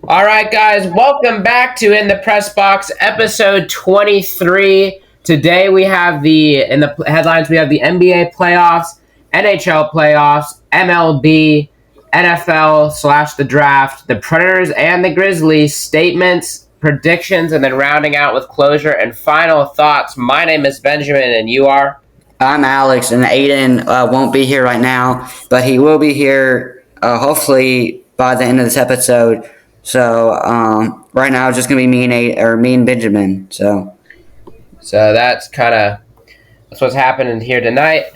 All right, guys, welcome back to In the Press Box, episode 23. Today we have in the headlines, we have the NBA playoffs, NHL playoffs, MLB, NFL / the draft, the Predators and the Grizzlies, statements, predictions, and then rounding out with closure and final thoughts. My name is Benjamin, and you are? I'm Alex, and Aiden won't be here right now, but he will be here hopefully by the end of this episode. So right now it's just gonna be me and Benjamin. So that's what's happening here tonight.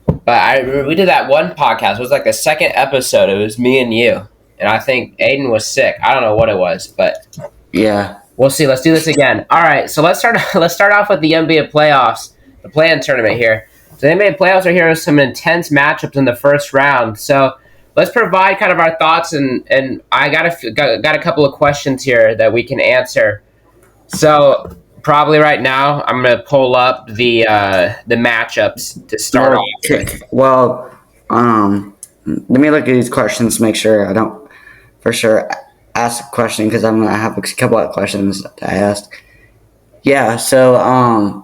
But we did that one podcast. It was like the second episode. It was me and you, and I think Aiden was sick. I don't know what it was, but yeah, we'll see. Let's do this again. All right, so let's start. Let's start off with the NBA playoffs, the play-in tournament here. So the NBA playoffs are here with some intense matchups in the first round. So let's provide kind of our thoughts, and I got a couple of questions here that we can answer. So probably right now, I'm gonna pull up the matchups to start off with. Well, let me look at these questions to make sure I don't for sure ask a question because I'm gonna have a couple of questions to ask. Yeah. So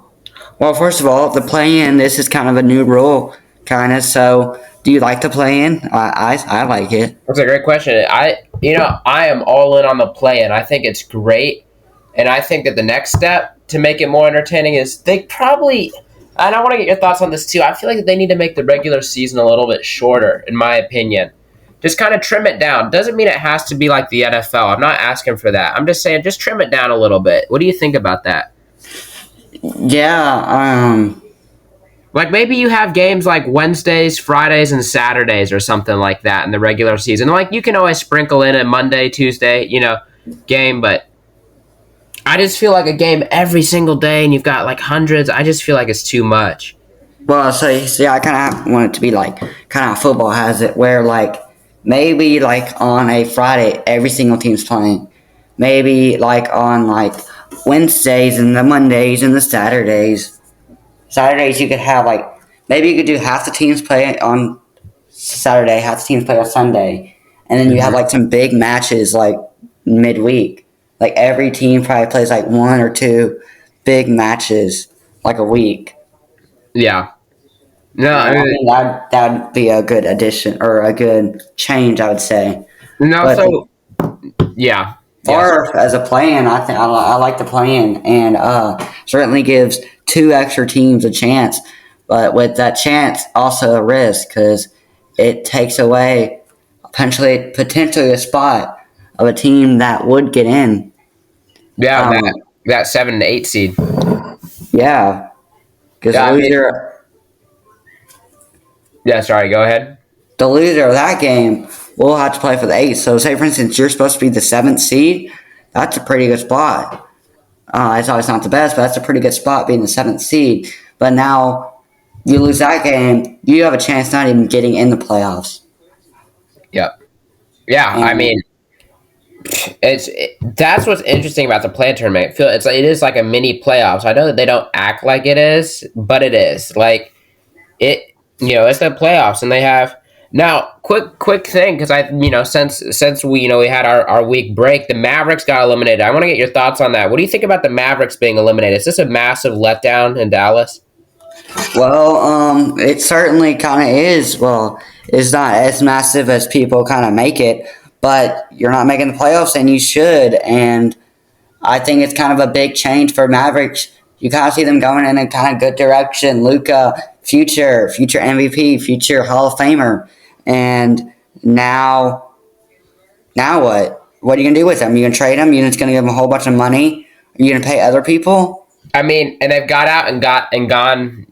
well, first of all, the play-in. This is kind of a new rule, kind of. So, do you like the play-in? I like it. That's a great question. I am all in on the play-in. I think it's great, and I think that the next step to make it more entertaining is they probably. And I want to get your thoughts on this too. I feel like they need to make the regular season a little bit shorter, in my opinion. Just kind of trim it down. Doesn't mean it has to be like the NFL. I'm not asking for that. I'm just saying, just trim it down a little bit. What do you think about that? Yeah. Like maybe you have games like Wednesdays, Fridays, and Saturdays or something like that in the regular season. Like you can always sprinkle in a Monday, Tuesday, game, but I just feel like a game every single day and you've got like hundreds. I just feel like it's too much. Well, so see, I kind of want it to be like kind of football has it, where like maybe like on a Friday every single team's playing. Maybe like on like Wednesdays and the Mondays and the Saturdays. Saturdays you could have like maybe you could do half the teams play on Saturday, half the teams play on Sunday, and then you have like some big matches like midweek. Like every team probably plays like one or two big matches like a week. Yeah. No, I mean that'd be a good addition or a good change, I would say. No, But so yeah. or as a plan, I think I like the plan, and certainly gives two extra teams a chance. But with that chance, also a risk because it takes away potentially a spot of a team that would get in. Yeah, that 7 to 8 seed. Yeah, because sorry, go ahead. the loser of that game will have to play for the 8th. So, say for instance, you're supposed to be the 7th seed. That's a pretty good spot. It's always not the best, but that's a pretty good spot being the 7th seed. But now you lose that game, you have a chance not even getting in the playoffs. Yep. Yeah, I mean, that's what's interesting about the play tournament. It is like a mini playoffs. I know that they don't act like it is, but it is. Like it's the playoffs, and they have now quick thing because since we we had our week break, the Mavericks got eliminated. I want to get your thoughts on that. What do you think about the Mavericks being eliminated? Is this a massive letdown in Dallas? Well, it certainly kind of is. Well, it's not as massive as people kind of make it, but you're not making the playoffs, and you should. And I think it's kind of a big change for Mavericks. You kind of see them going in a kind of good direction. Luka, future MVP, future Hall of Famer, and now what? What are you gonna do with him? You gonna trade him? You're just gonna give him a whole bunch of money? Are you gonna pay other people? I mean, and they've got out and gotten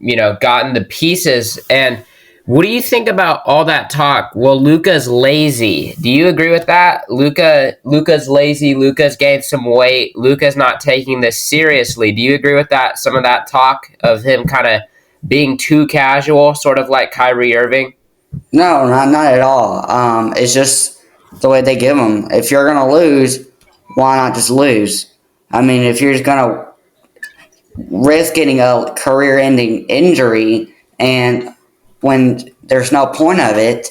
the pieces. And what do you think about all that talk? Well, Luka's lazy. Do you agree with that? Luka's lazy. Luka's gained some weight. Luka's not taking this seriously. Do you agree with that? Some of that talk of him kind of being too casual, sort of like Kyrie Irving? No, not at all. It's just the way they give them. If you're gonna lose, why not just lose? I mean, if you're just gonna risk getting a career-ending injury, and when there's no point of it,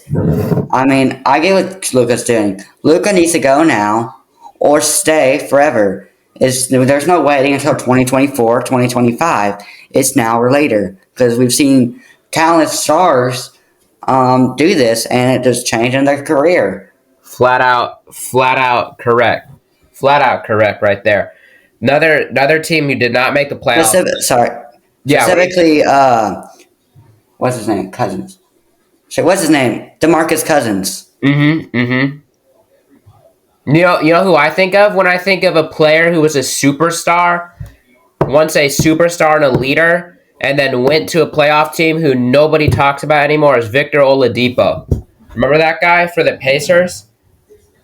I mean, I get what Luka's doing. Luka needs to go now, or stay forever. There's no waiting until 2024, 2025. It's now or later because we've seen countless stars do this, and it just changing their career. Flat out correct. Flat out correct right there. Another team who did not make the playoffs. Yeah, Specifically, what's his name? Cousins. So what's his name? DeMarcus Cousins. Mm-hmm. You know who I think of when I think of a player who was a superstar, once a superstar and a leader, and then went to a playoff team who nobody talks about anymore is Victor Oladipo. Remember that guy for the Pacers?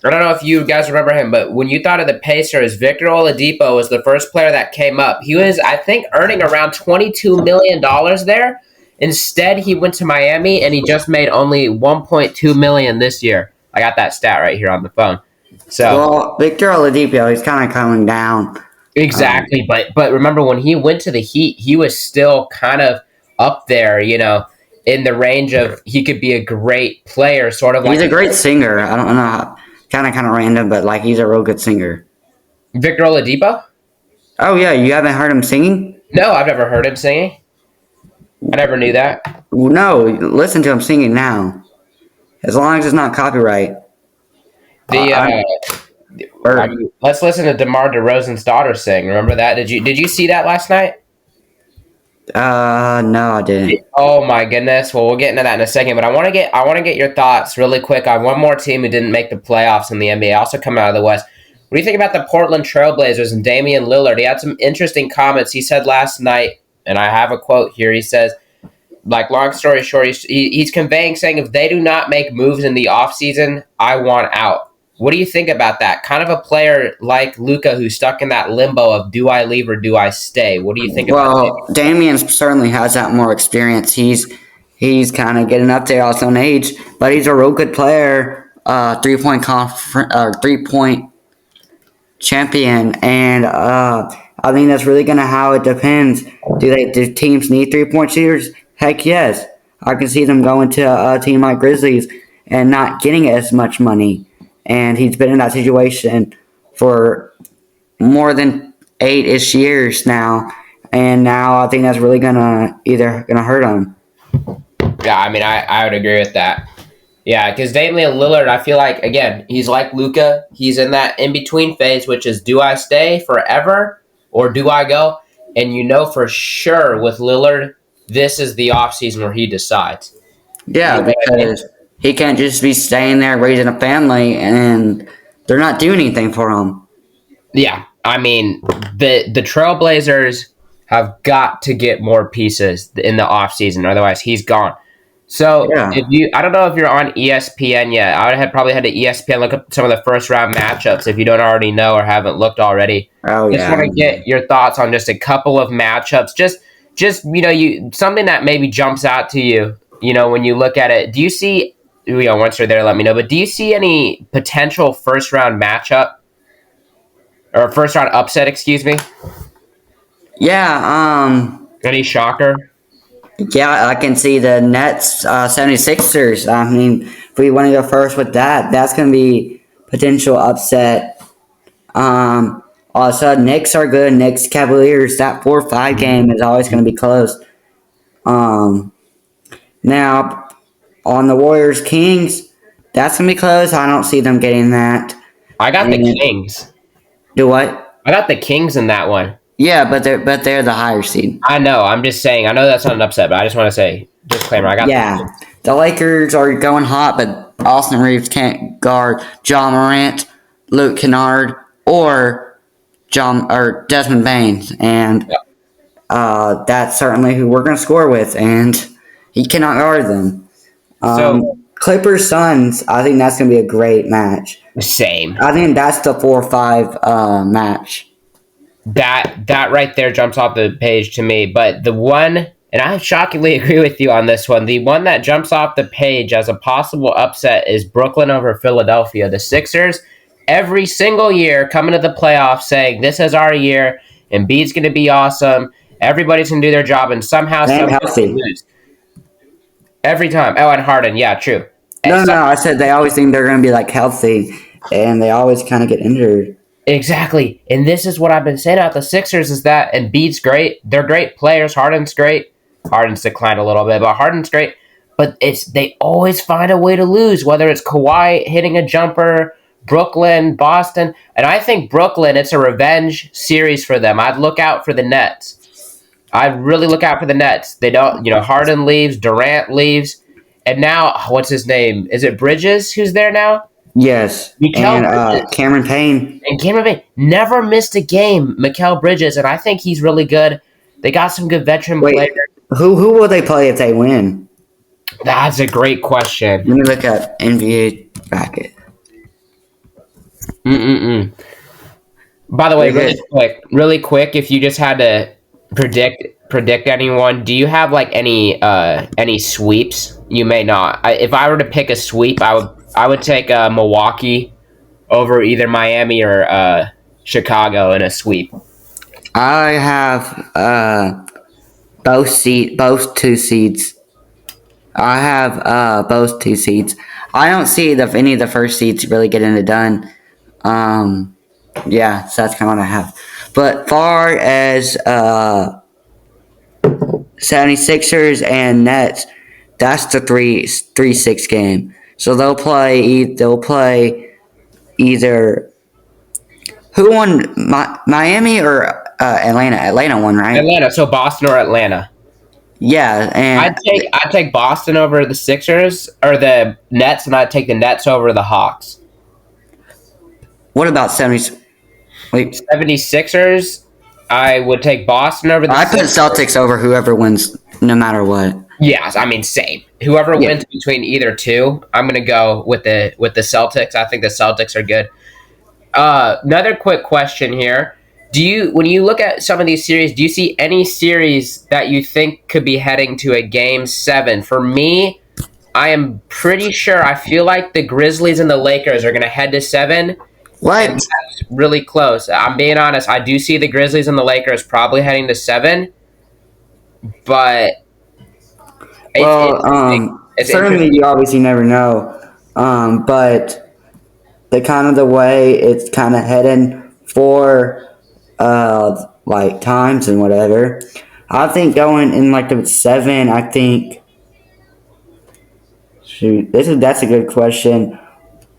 I don't know if you guys remember him, but when you thought of the Pacers, Victor Oladipo was the first player that came up. He was, I think, earning around $22 million there. Instead, he went to Miami, and he just made only $1.2 million this year. I got that stat right here on the phone. So, well, Victor Oladipo, he's kind of coming down. Exactly, but remember when he went to the Heat, he was still kind of up there, in the range of he could be a great player, sort of he's a great singer. I don't know, kind of random, but like he's a real good singer. Victor Oladipo? Oh yeah, you haven't heard him singing? No, I've never heard him singing. I never knew that. No, listen to him singing now. As long as it's not copyright. Let's listen to DeMar DeRozan's daughter sing. Remember that? Did you see that last night? No, I didn't. Oh my goodness. Well, we'll get into that in a second, but I want to get your thoughts really quick on one more team who didn't make the playoffs in the NBA, also coming out of the West. What do you think about the Portland Trailblazers and Damian Lillard? He had some interesting comments. He said last night, and I have a quote here. He says, like, long story short, he's conveying saying, if they do not make moves in the offseason, I want out. What do you think about that? Kind of a player like Luka who's stuck in that limbo of do I leave or do I stay? What do you think about that? Well, Damian certainly has that more experience. He's kind of getting up there also in age, but he's a real good player, 3-point champion, and I think that's really gonna how it depends. Do teams need 3-point shooters? Heck yes. I can see them going to a team like Grizzlies and not getting as much money. And he's been in that situation for more than 8-ish years now. And now I think that's really gonna hurt him. Yeah, I mean, I would agree with that. Yeah, because Damian Lillard, I feel like, again, he's like Luka. He's in that in-between phase, which is do I stay forever or do I go? And you know for sure with Lillard, this is the offseason where he decides. Yeah, because he can't just be staying there raising a family and they're not doing anything for him. Yeah, I mean, the Trailblazers have got to get more pieces in the offseason, otherwise he's gone. So, Yeah. I don't know if you're on ESPN yet. I would have probably had to ESPN look up some of the first round matchups if you don't already know or haven't looked already. Oh, Just want to get your thoughts on just a couple of matchups. Just something that maybe jumps out to you, when you look at it. Do you see, once you're there, let me know, but do you see any potential first round matchup or first round upset, excuse me? Yeah, Any shocker? Yeah, I can see the Nets, 76ers. I mean, if we want to go first with that, that's going to be potential upset. Also, Knicks are good. Knicks, Cavaliers, that 4-5 game is always going to be close. Now, on the Warriors, Kings, that's going to be close. I don't see them getting that. I got the Kings. Do what? I got the Kings in that one. Yeah, but they're the higher seed. I know. I'm just saying. I know that's not an upset, but I just want to say disclaimer. I got the Lakers are going hot, but Austin Reeves can't guard John Morant, Luke Kennard, or Desmond Bain, and that's certainly who we're going to score with, and he cannot guard them. Clippers Suns, I think that's going to be a great match. Same. I think that's the 4-5 match. That right there jumps off the page to me. But the one, and I shockingly agree with you on this one, the one that jumps off the page as a possible upset is Brooklyn over Philadelphia. The Sixers, every single year, coming to the playoffs saying, this is our year, Embiid's going to be awesome, everybody's going to do their job, and somehow they lose. Every time. Oh, and Harden, yeah, true. No, I said they always think they're going to be, healthy, and they always kind of get injured. Exactly. And this is what I've been saying about the Sixers is that Embiid's great. They're great players. Harden's great. Harden's declined a little bit, but Harden's great. But they always find a way to lose, whether it's Kawhi hitting a jumper, Brooklyn, Boston. And I think Brooklyn, it's a revenge series for them. I'd look out for the Nets. I'd really look out for the Nets. They don't, Harden leaves, Durant leaves. And now, what's his name? Is it Bridges who's there now? Yes, Mikal and Bridges. Cameron Payne. And Cameron Payne never missed a game. Mikal Bridges, and I think he's really good. They got some good veteran players. Wait, who will they play if they win? That's a great question. Let me look up NBA bracket. By the way, really quick, if you just had to predict anyone, do you have like any sweeps? You may not. If I were to pick a sweep, I would take Milwaukee over either Miami or Chicago in a sweep. I have both two seeds. I have both two seeds. I don't see any of the first seeds really getting it done. Yeah, so that's kind of what I have. But far as 76ers and Nets, that's the 3-6 game. So they'll play either who won Miami or Atlanta. Atlanta won, right? Atlanta, so Boston or Atlanta. Yeah, and I'd take Boston over the Sixers or the Nets, and I'd take the Nets over the Hawks. What about 70? Wait, 76ers, I would take Boston over the I put Sixers. Celtics over whoever wins, no matter what. Yes, I mean same. Whoever wins between either two, I'm gonna go with the Celtics. I think the Celtics are good. Another quick question here. When you look at some of these series, do you see any series that you think could be heading to a game 7? For me, I am pretty sure. I feel like the Grizzlies and the Lakers are going to head to 7. What? And that's really close. I'm being honest. I do see the Grizzlies and the Lakers probably heading to 7, but it's certainly you obviously never know. But the way it's kind of heading for like times and whatever. I think going in like the 7. I think. Shoot, that's a good question.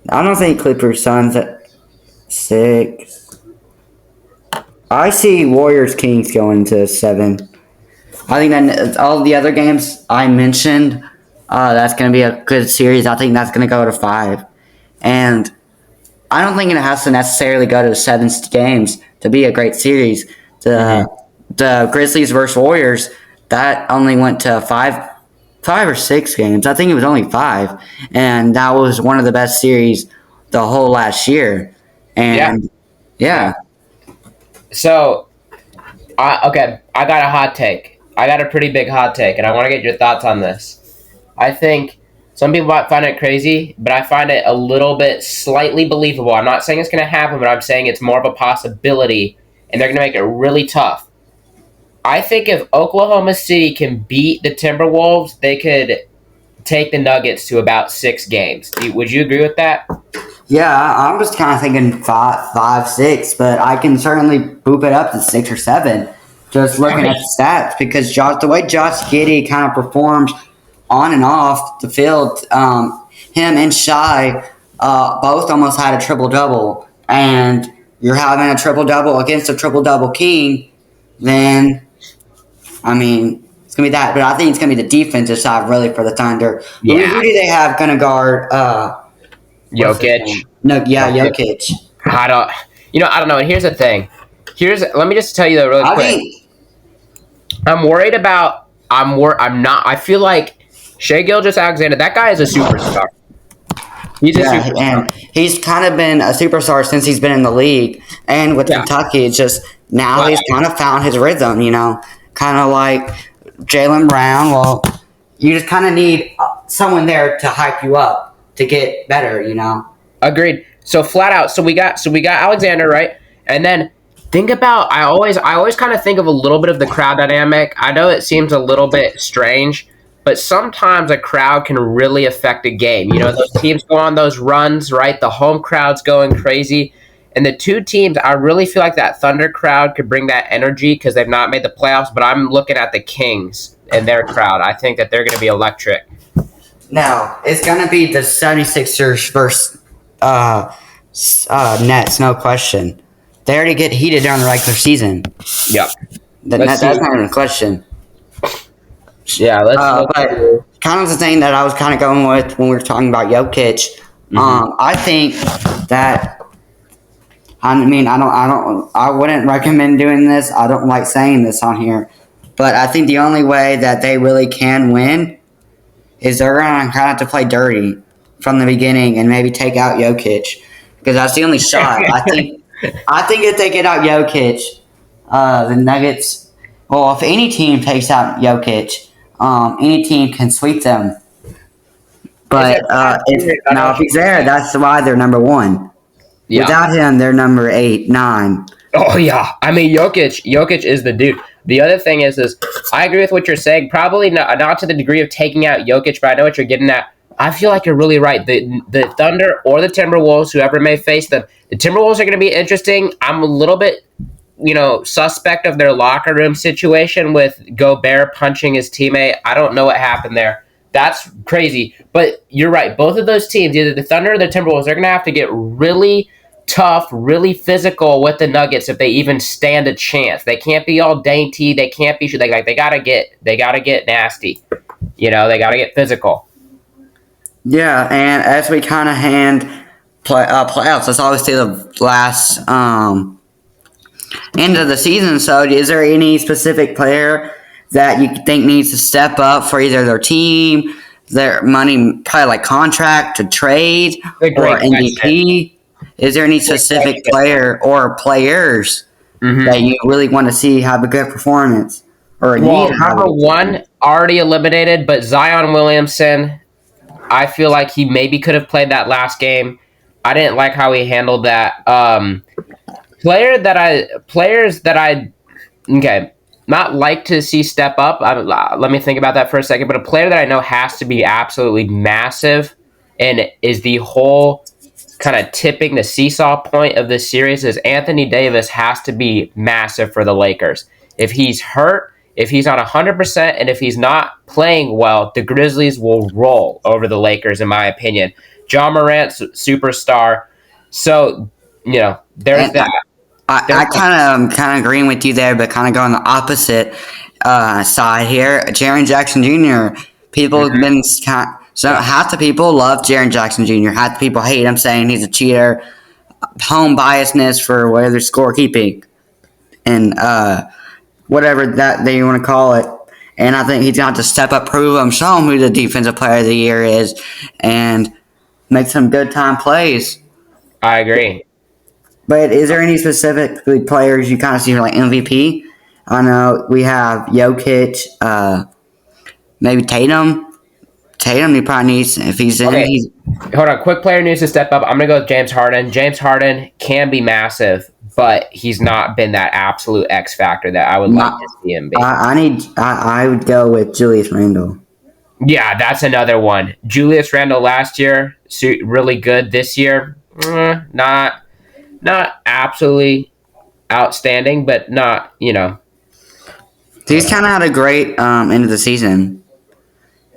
I don't think Clippers Suns at 6. I see Warriors Kings going to 7. I think that all the other games I mentioned, that's going to be a good series. I think that's going to go to 5, and I don't think it has to necessarily go to 7 games to be a great series. The Grizzlies versus Warriors, that only went to 5 or 6 games. I think it was only 5, and that was one of the best series the whole last year. And yeah. So, okay, I got a hot take. I got a pretty big hot take, and I want to get your thoughts on this. I think some people might find it crazy, but I find it a little bit slightly believable. I'm not saying it's going to happen, but I'm saying it's more of a possibility, and they're going to make it really tough. I think if Oklahoma City can beat the Timberwolves, they could take the Nuggets to about 6 games. Would you agree with that? Yeah, I'm just kind of thinking 5, 6, but I can certainly boop it up to 6 or 7. Just looking at the stats, because the way Josh Giddey kind of performs on and off the field, him and Shai both almost had a triple-double, and you're having a triple-double against a triple-double king, then, I mean, it's going to be that. But I think it's going to be the defensive side, really, for the Thunder. Yeah. Who do they have going to guard? Jokic. Jokic. I don't know. And here's the thing. Let me just tell you though, really quick. I'm worried about. I'm not. I feel like Shai Gilgeous-Alexander. That guy is a superstar. He's a superstar. And he's kind of been a superstar since he's been in the league. And with Kentucky, it's just now he's kind of found his rhythm. Kind of like Jaylen Brown. Well, you just kind of need someone there to hype you up to get better. Agreed. So flat out. So we got Alexander, right? And then think about. I always kind of think of a little bit of the crowd dynamic. I know it seems a little bit strange, but sometimes a crowd can really affect a game. Those teams go on those runs, right? The home crowd's going crazy. And the two teams, I really feel like that Thunder crowd could bring that energy because they've not made the playoffs. But I'm looking at the Kings and their crowd. I think that they're going to be electric. Now, it's going to be the 76ers versus Nets, no question. They already get heated during the regular season. Yep. That's not even a question. Yeah, let's but kind of the thing that I was kind of going with when we were talking about Jokic. I think that I wouldn't recommend doing this. I don't like saying this on here, but I think the only way that they really can win is they're going to kind of have to play dirty from the beginning and maybe take out Jokic because that's the only shot. I think if they get out Jokic, the Nuggets. Well, if any team takes out Jokic, any team can sweep them. But if he's there, that's why they're number one. Yeah. Without him, they're number 8, 9. Oh yeah, I mean Jokic is the dude. The other thing is I agree with what you're saying. Probably not to the degree of taking out Jokic, but I know what you're getting at. I feel like you're really right. The Thunder or the Timberwolves, whoever may face them, the Timberwolves are going to be interesting. I'm a little bit, suspect of their locker room situation with Gobert punching his teammate. I don't know what happened there. That's crazy. But you're right. Both of those teams, either the Thunder or the Timberwolves, they're going to have to get really tough, really physical with the Nuggets if they even stand a chance. They can't be all dainty. They can't be they gotta get nasty. They gotta get physical. Yeah, and as we kind of hand playoffs, let's always see the last end of the season. So, is there any specific player that you think needs to step up for either their team, their money, probably like contract to trade, or MVP? Is there any specific player or players that you really want to see have a good performance? Number one, already eliminated, but Zion Williamson, I feel like he maybe could have played that last game. I didn't like how he handled that. Players that I not like to see step up. Let me think about that for a second. But a player that I know has to be absolutely massive and is the whole kind of tipping the seesaw point of this series is Anthony Davis has to be massive for the Lakers. If he's hurt, if he's on 100%, and if he's not playing well, the Grizzlies will roll over the Lakers, in my opinion. Ja Morant, superstar. So, there's that. I kind of agreeing with you there, but kind of going the opposite side here. Jaren Jackson Jr. People have been so half the people love Jaren Jackson Jr. Half the people hate him, saying he's a cheater, home biasness for whatever scorekeeping, and whatever that they want to call it. And I think he's going to have to step up, prove him, show him who the defensive player of the year is, and make some good time plays. I agree. But is there any specific players you kind of see like MVP? I know we have Jokic, maybe Tatum. Tatum, he probably needs, if he's in. Hold on. Quick player needs to step up. I'm going to go with James Harden. James Harden can be massive, but he's not been that absolute X factor that I would like to see him be. I would go with Julius Randle. Yeah, that's another one. Julius Randle last year, really good. This year, not absolutely outstanding, but not, He's kind of had a great end of the season.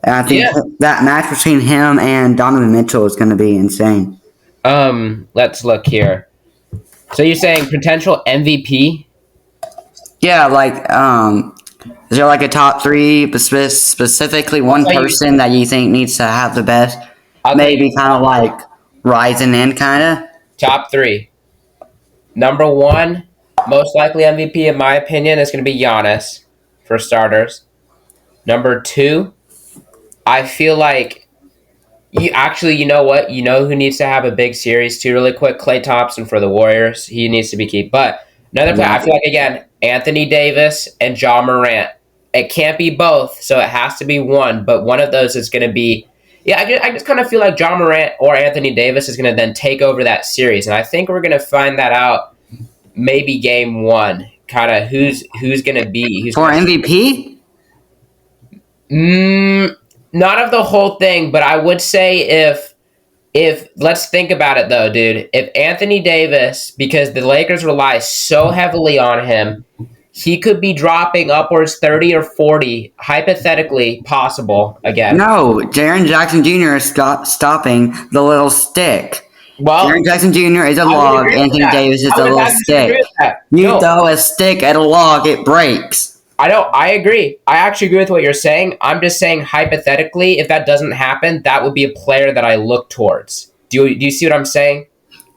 I think that match between him and Donovan Mitchell is going to be insane. Let's look here. So you're saying potential MVP? Yeah, is there like a top 3, specifically one person that you think needs to have the best? Maybe kind of like rising in, kind of? Top 3. Number 1, most likely MVP in my opinion, is going to be Giannis, for starters. Number 2, I feel like you know what? You know who needs to have a big series too, really quick? Klay Thompson for the Warriors. He needs to be key. But another player, I feel like, again, Anthony Davis and Ja Morant. It can't be both, so it has to be one. But one of those is going to be... Yeah, I just kind of feel like Ja Morant or Anthony Davis is going to then take over that series. And I think we're going to find that out maybe game 1. Kind of who's going to be... For MVP? Not of the whole thing, but I would say if if let's think about it though, dude. If Anthony Davis, because the Lakers rely so heavily on him, he could be dropping upwards 30 or 40, hypothetically possible again. No, Jaren Jackson Jr. is stopping the little stick. Jaren Well, Jackson Jr. is a I would log. agree with Anthony that. Davis is I a would little not disagree stick. with that. You No, throw a stick at a log, it breaks. I don't. I agree. I actually agree with what you're saying. I'm just saying hypothetically, if that doesn't happen, that would be a player that I look towards. Do you see what I'm saying?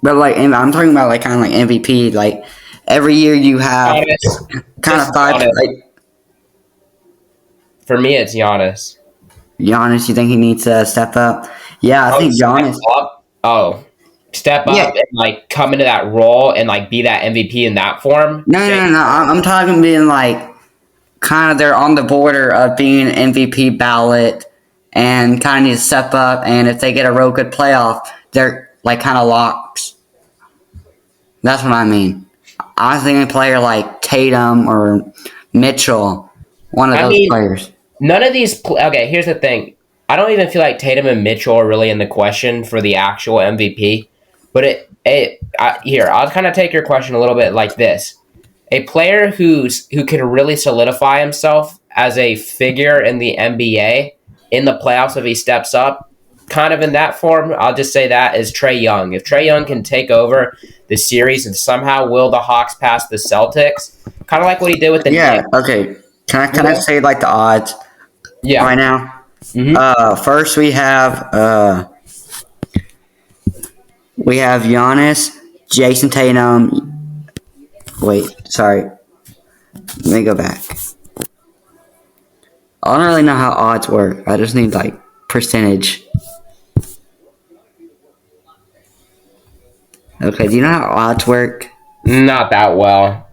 But like, I'm talking about like kind of like MVP. Like every year you have Giannis. kind It's of five. Giannis. Like For me, it's Giannis. Giannis, you think he needs to step up? Yeah, I Oh, think step Giannis. up. Oh, step Yeah, up and like come into that role and like be that MVP in that form. no, no, no, no. I'm talking being like kind of they're on the border of being MVP ballot and kind of need to step up. And if they get a real good playoff, they're like kind of locks. That's what I mean. I think a player like Tatum or Mitchell, one of I those mean, players. none of these. Okay, here's the thing. I don't even feel like Tatum and Mitchell are really in the question for the actual MVP. But here, I'll kind of take your question a little bit like this: a player who can really solidify himself as a figure in the NBA in the playoffs if he steps up, kind of in that form. I'll just say that is Trae Young. If Trae Young can take over the series and somehow will the Hawks past the Celtics, kind of like what he did with the Yeah. Knicks. Okay. Can I say like the odds Yeah. right now? Mm-hmm. First we have Giannis, Jason Tatum. Wait, sorry. Let me go back. I don't really know how odds work. I just need like percentage. Okay, do you know how odds work? Not that well.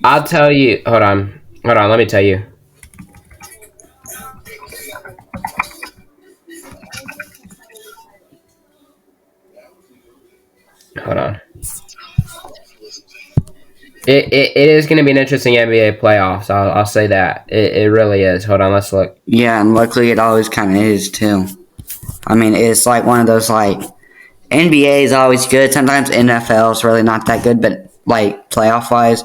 I'll tell you. Hold on. Hold on. Let me tell you. Hold on. It is going to be an interesting NBA playoffs. I'll say that. It really is. Hold on. Let's look. Yeah, and luckily it always kind of is too. I mean, it's like one of those like NBA is always good. Sometimes NFL is really not that good, but like playoff wise,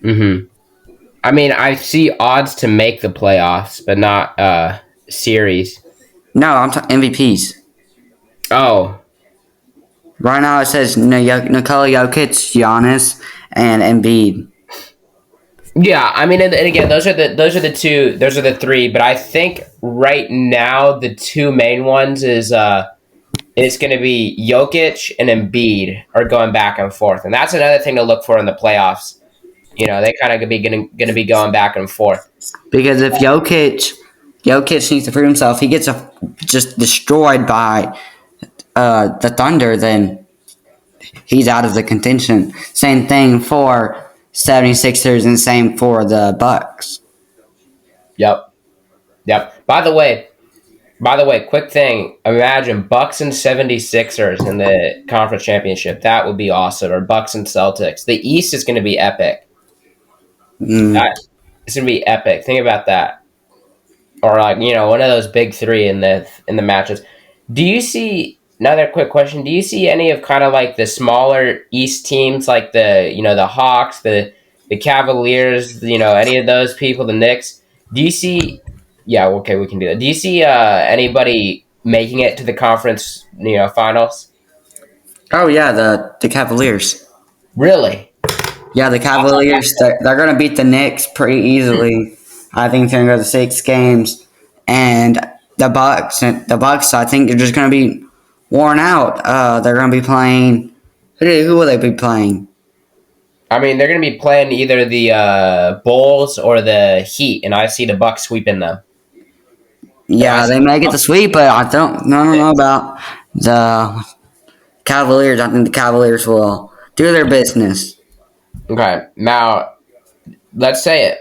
Mm-hmm. I mean, I see odds to make the playoffs, but not series. no, I'm talking MVPs. Oh, Right now it says Nikola Jokic, Giannis, and Embiid. yeah. I mean, and again, those are the three. But I think right now the two main ones is it's going to be Jokic and Embiid are going back and forth, and that's another thing to look for in the playoffs. You know, they kind of going to be going back and forth. Because if Jokic needs to prove himself, he gets just destroyed by the Thunder, then he's out of the contention. Same thing for 76ers and same for the Bucks. Yep, yep. By the way, quick thing. Imagine Bucks and 76ers in the conference championship. That would be awesome. Or Bucks and Celtics. The East is going to be epic. Mm. It's going to be epic. Think about that. Or like, you know, one of those big three in the matches. Do you see another quick question? Do you see any of kind of like the smaller East teams like the Hawks, the Cavaliers, any of those people, the Knicks? Do you see yeah, okay, we can do that. Do you see anybody making it to the conference, finals? Oh yeah, the Cavaliers. Really? Yeah, the Cavaliers. They're gonna beat the Knicks pretty easily. I think they're gonna go to 6 games, and the Bucks. I think they're just gonna be worn out. They're gonna be playing. Who will they be playing? I mean, they're going to be playing either the Bulls or the Heat, and I see the Bucks sweeping them. Yeah, they may get the sweep, but I don't know about the Cavaliers. I think the Cavaliers will do their business. Okay, now let's say it.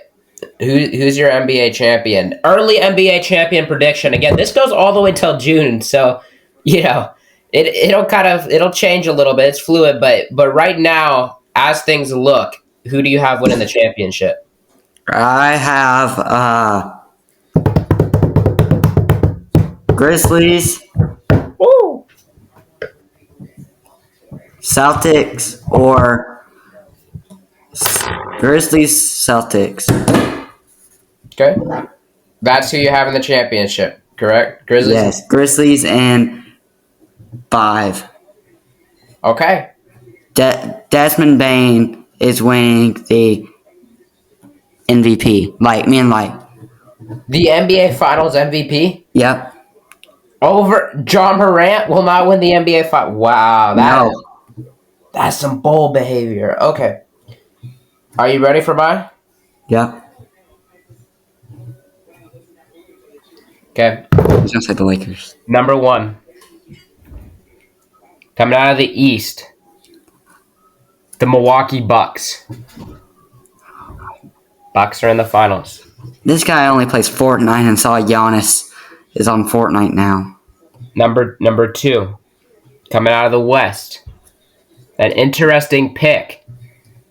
Who's your NBA champion? Early NBA champion prediction. Again, this goes all the way till June, so you know it'll change a little bit. It's fluid, but right now, as things look, who do you have winning the championship? I have Grizzlies, Celtics or Grizzlies, Celtics. Okay. That's who you have in the championship, correct? Grizzlies? Yes, Grizzlies and 5. Okay. Desmond Bain is winning the MVP. The NBA Finals MVP? Yep. Over John Morant will not win the NBA Finals. Wow. That's some bold behavior. Okay. Are you ready for mine? Yep. Okay. I was gonna say the Lakers. Number 1. Coming out of the East. The Milwaukee Bucks. Bucks are in the finals. This guy only plays Fortnite and saw Giannis is on Fortnite now. Number 2. Coming out of the West. An interesting pick.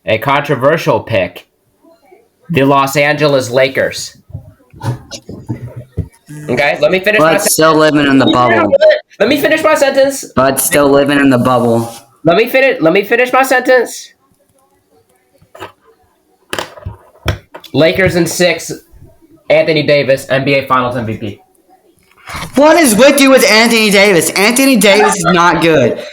A controversial pick. The Los Angeles Lakers. Okay, let me finish my sentence. Still living in the bubble. Let me finish my sentence. But still living in the bubble. Let me finish my sentence. Lakers in 6. Anthony Davis, NBA Finals MVP. What is with you with Anthony Davis? Anthony Davis is not good.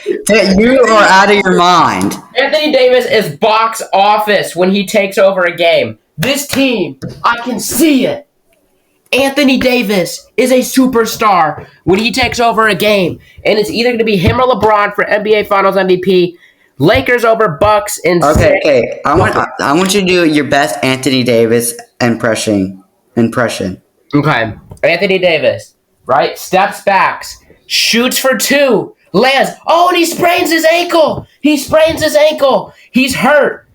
You are out of your mind. Anthony Davis is box office when he takes over a game. This team, I can see it. Anthony Davis is a superstar when he takes over a game. And it's either going to be him or LeBron for NBA Finals MVP. Lakers over Bucks in 6. Okay. I want you to do your best Anthony Davis impression. Okay. Anthony Davis, right? Steps back, shoots for 2, lands. Oh, and he sprains his ankle. He's hurt.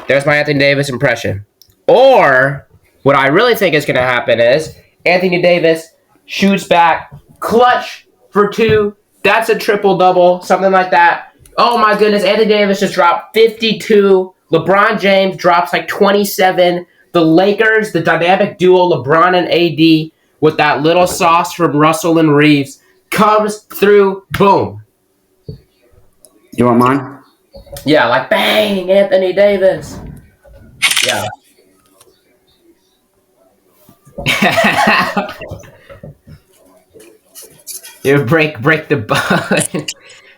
There's my Anthony Davis impression. Or what I really think is going to happen is Anthony Davis shoots back, clutch for 2. That's a triple-double, something like that. Oh, my goodness. Anthony Davis just dropped 52. LeBron James drops like 27. The Lakers, the dynamic duo, LeBron and AD, with that little sauce from Russell and Reeves, comes through. Boom. You want mine? Yeah, like bang, Anthony Davis. Yeah. You break the bun.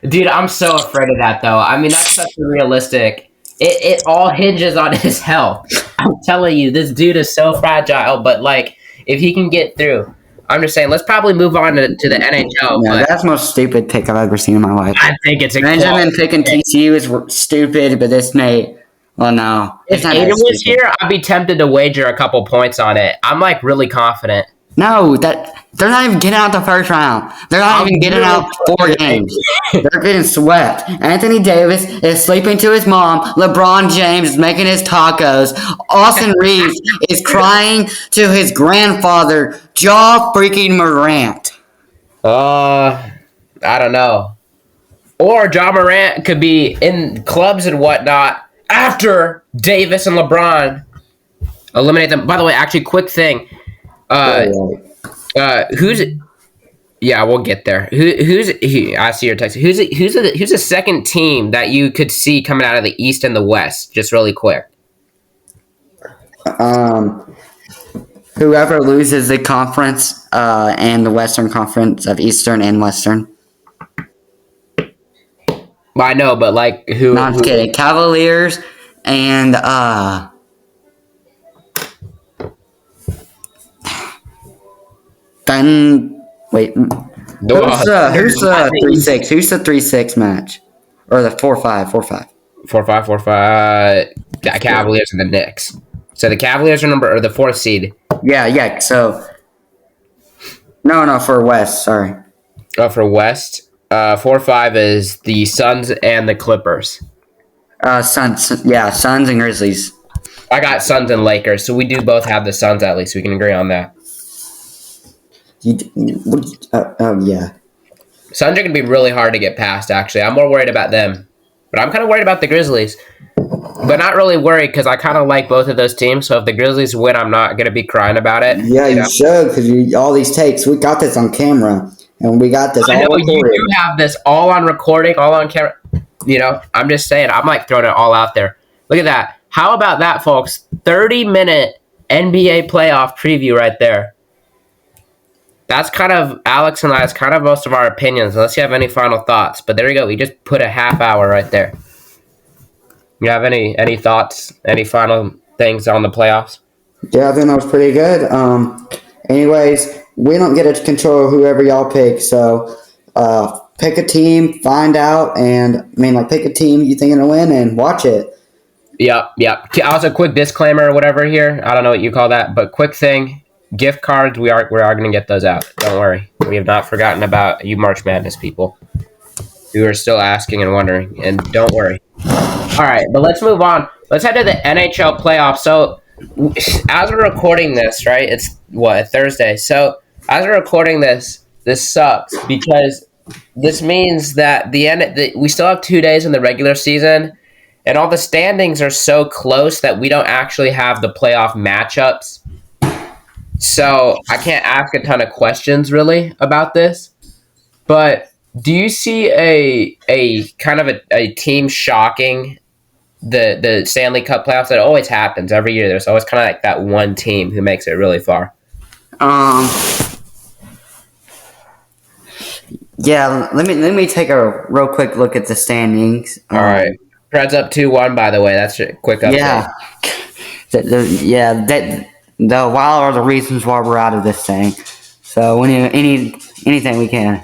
Dude, I'm so afraid of that, though. I mean, that's such a realistic. It all hinges on his health. I'm telling you, this dude is so fragile. But, like, if he can get through, I'm just saying, let's probably move on to the NHL. Yeah, that's the most stupid pick I've ever seen in my life. I think it's a Benjamin picking TCU is stupid, but this may... Well, no. If Aiden was here, I'd be tempted to wager a couple points on it. I'm, like, really confident. No, they're not even getting out the first round. They're not even getting out 4 games. They're getting swept. Anthony Davis is sleeping to his mom. LeBron James is making his tacos. Austin Reeves is crying to his grandfather, Ja freaking Morant. I don't know. Or Ja Morant could be in clubs and whatnot after Davis and LeBron eliminate them. By the way, actually, quick thing. Who's? Yeah, we'll get there. I see your text. Who's a second team that you could see coming out of the East and the West? Just really quick. Whoever loses the conference and the Western Conference of Eastern and Western. I know, but like who? No, I'm just kidding. Cavaliers and then wait. Who's the 3-6? Who's the 3-6 match? Or the 4-5? 4-5. 4-5. Cavaliers and the Knicks. So the Cavaliers are the 4th seed. Yeah. So no, for West. Sorry. Oh, for West. 4-5 is the Suns and the Clippers. Suns. Yeah, Suns and Grizzlies. I got Suns and Lakers, so we do both have the Suns at least. We can agree on that. Yeah. Suns are going to be really hard to get past, actually. I'm more worried about them. But I'm kind of worried about the Grizzlies. But not really worried because I kind of like both of those teams. So if the Grizzlies win, I'm not going to be crying about it. Yeah, you should because all these takes. We got this on camera. and we got this I know all you recorded. do have this all on recording, all on camera. I'm just saying, I'm like throwing it all out there. Look at that. How about that, folks? 30-minute NBA playoff preview right there. That's kind of Alex and I's kind of most of our opinions, unless you have any final thoughts. But there we go. We just put a half hour right there. You have any thoughts, any final things on the playoffs? Yeah, I think that was pretty good. Anyways, we don't get to control whoever y'all pick, so pick a team, find out, and pick a team you think is gonna win and watch it. Yep. Also, quick disclaimer or whatever here. I don't know what you call that, but quick thing: gift cards. We are going to get those out. Don't worry. We have not forgotten about you, March Madness people, who are still asking and wondering. And don't worry. All right, but let's move on. Let's head to the NHL playoffs. So, as we're recording this, right? It's what, Thursday. So, as we're recording this sucks because this means that we still have 2 days in the regular season. And all the standings are so close that we don't actually have the playoff matchups. So I can't ask a ton of questions really about this. But do you see a kind of a team shocking the Stanley Cup playoffs? That always happens every year. There's always kind of like that one team who makes it really far. Yeah, let me take a real quick look at the standings. All right. Preds up 2-1, by the way. That's a quick update. Yeah. The Wild are the reasons why we're out of this thing. So we need anything we can.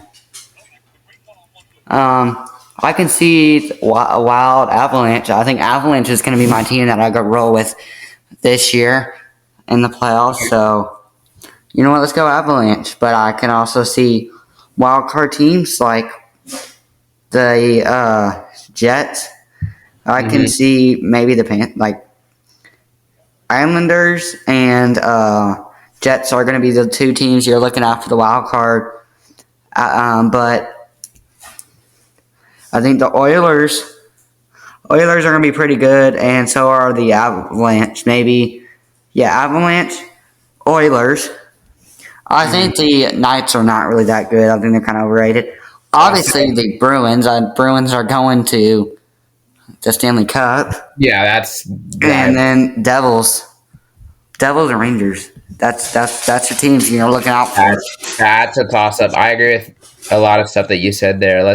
I can see Wild, Avalanche. I think Avalanche is going to be my team that I go roll with this year in the playoffs. So you know what? Let's go Avalanche. But I can also see wild card teams like the Jets. I can see maybe the Islanders and Jets are going to be the two teams you're looking at for the wild card. But I think the Oilers are going to be pretty good, and so are the Avalanche. Avalanche, Oilers. I think the Knights are not really that good. I think they're kind of overrated. Obviously, the Bruins. Bruins are going to the Stanley Cup. Yeah, that's right. And then Devils and Rangers. That's your teams you're looking out for. That's a toss up. I agree with a lot of stuff that you said there.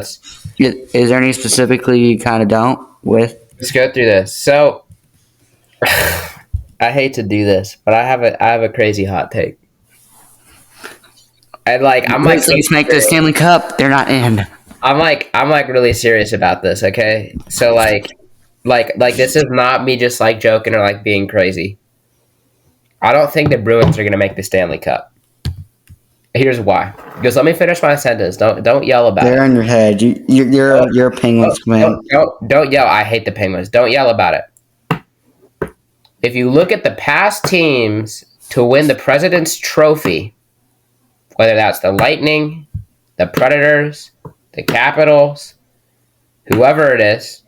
Is there any specifically you kind of don't with? Let's go through this. So I hate to do this, but I have a crazy hot take. And I'm like, Let's make the Stanley Cup. They're not in. I'm like really serious about this, okay? So like this is not me just like joking or like being crazy. I don't think the Bruins are gonna make the Stanley Cup. Here's why. Because let me finish my sentence. Don't yell about it. They're in your head. You're a Penguins man. Don't yell. I hate the Penguins. Don't yell about it. If you look at the past teams to win the President's Trophy, whether that's the Lightning, the Predators, the Capitals, whoever it is,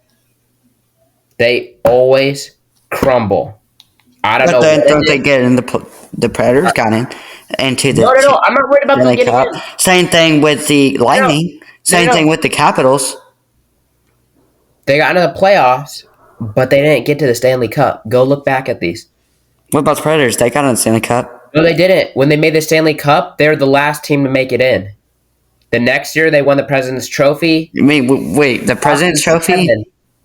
they always crumble. I don't know. Don't they get in the Predators got into the? No. I'm not worried about them getting in. Same thing with the Lightning. Same thing with the Capitals. They got into the playoffs, but they didn't get to the Stanley Cup. Go look back at these. What about the Predators? They got into the Stanley Cup. No, they didn't. When they made the Stanley Cup, they're the last team to make it in. The next year, they won the President's Trophy. You mean, wait, the President's Trophy?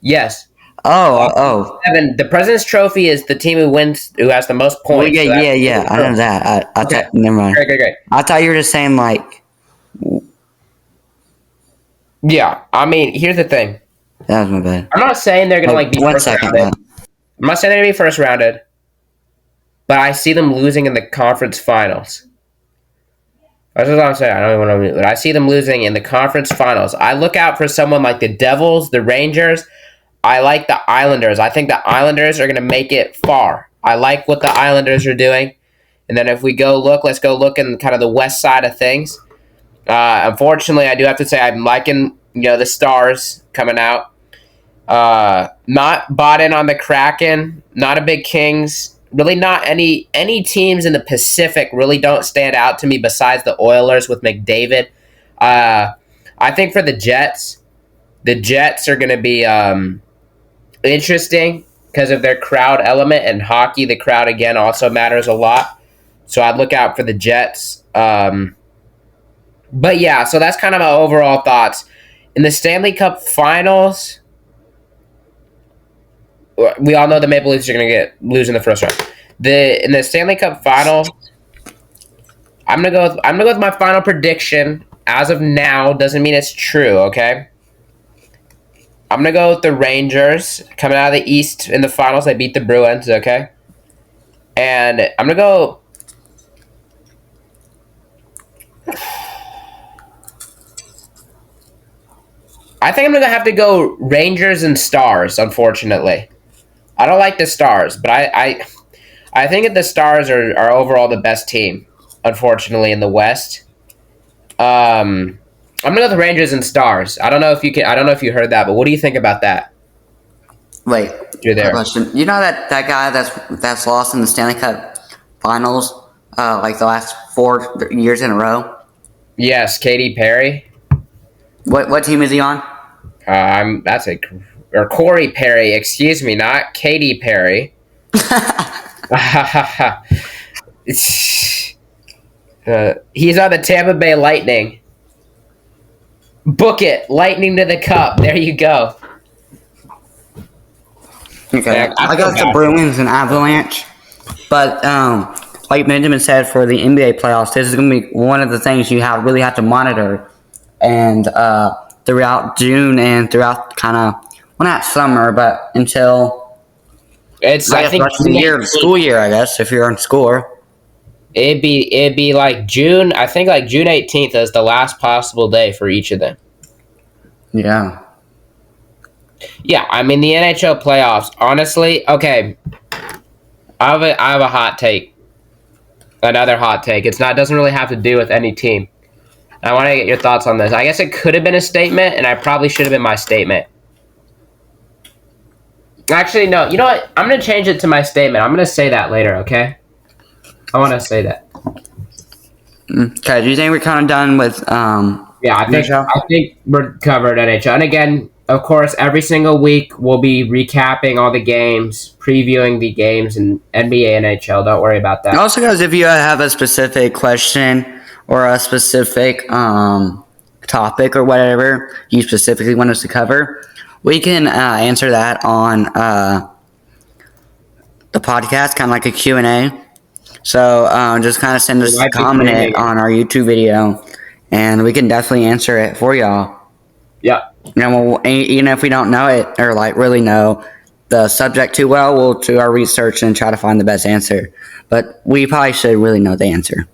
Yes. Oh. The President's Trophy is the team who has the most points. Well, yeah. I know that. Okay. Never mind. Great. I thought you were just saying like. Yeah, I mean, here's the thing. That was my bad. I'm not saying they're gonna be first rounded. I'm not saying they're gonna be first rounded, but I see them losing in the conference finals. That's what I'm saying. I don't even want to. But I see them losing in the conference finals. I look out for someone like the Devils, the Rangers. I like the Islanders. I think the Islanders are going to make it far. I like what the Islanders are doing. And then if we let's go look in kind of the west side of things. Unfortunately, I do have to say I'm liking the Stars coming out. Not bought in on the Kraken. Not a big Kings. Really not any teams in the Pacific really don't stand out to me besides the Oilers with McDavid. I think for the Jets are going to be interesting because of their crowd element, and hockey, the crowd again also matters a lot. So I'd look out for the Jets. But yeah, so that's kind of my overall thoughts. In the Stanley Cup Finals, we all know the Maple Leafs are going to lose in the first round. In the Stanley Cup Final, I'm gonna go with my final prediction. As of now, doesn't mean it's true. Okay, I'm gonna go with the Rangers coming out of the East in the finals. They beat the Bruins. Okay, and I'm gonna go. I think I'm gonna have to go Rangers and Stars. Unfortunately, I don't like the Stars, but I think that the Stars are overall the best team. Unfortunately, in the West. I'm gonna go with the Rangers and Stars. I don't know if you can. I don't know if you heard that, but what do you think about that? Wait, You're there. question. You know that guy that's lost in the Stanley Cup Finals, like the last 4 years in a row. Yes, Katy Perry. What team is he on? Or Corey Perry. Excuse me, not Katy Perry. He's on the Tampa Bay Lightning. Book it, Lightning to the Cup. There you go. Okay, Yeah, I got the Bruins and Avalanche, but like Benjamin said, for the NBA playoffs, this is going to be one of the things you really have to monitor, and throughout June and throughout not summer, but until I think the school year, I guess, if you're in school. It'd be like June. I think like June 18th is the last possible day for each of them. Yeah. Yeah, I mean the NHL playoffs. Honestly, okay. I have a hot take. Another hot take. It doesn't really have to do with any team. I want to get your thoughts on this. I guess it could have been a statement, and I probably should have been my statement. Actually, no. You know what? I'm going to change it to my statement. I'm going to say that later, okay? I want to say that. Okay, do you think we're kind of done with Yeah, I think we're covered NHL. And again, of course, every single week we'll be recapping all the games, previewing the games in NBA and NHL. Don't worry about that. Also, guys, if you have a specific question or a specific topic or whatever you specifically want us to cover, we can answer that on the podcast, kind of like a Q&A. So just kind of send us a comment on our YouTube video, and we can definitely answer it for y'all. Yeah. And even if we don't know it or like really know the subject too well, we'll do our research and try to find the best answer. But we probably should really know the answer.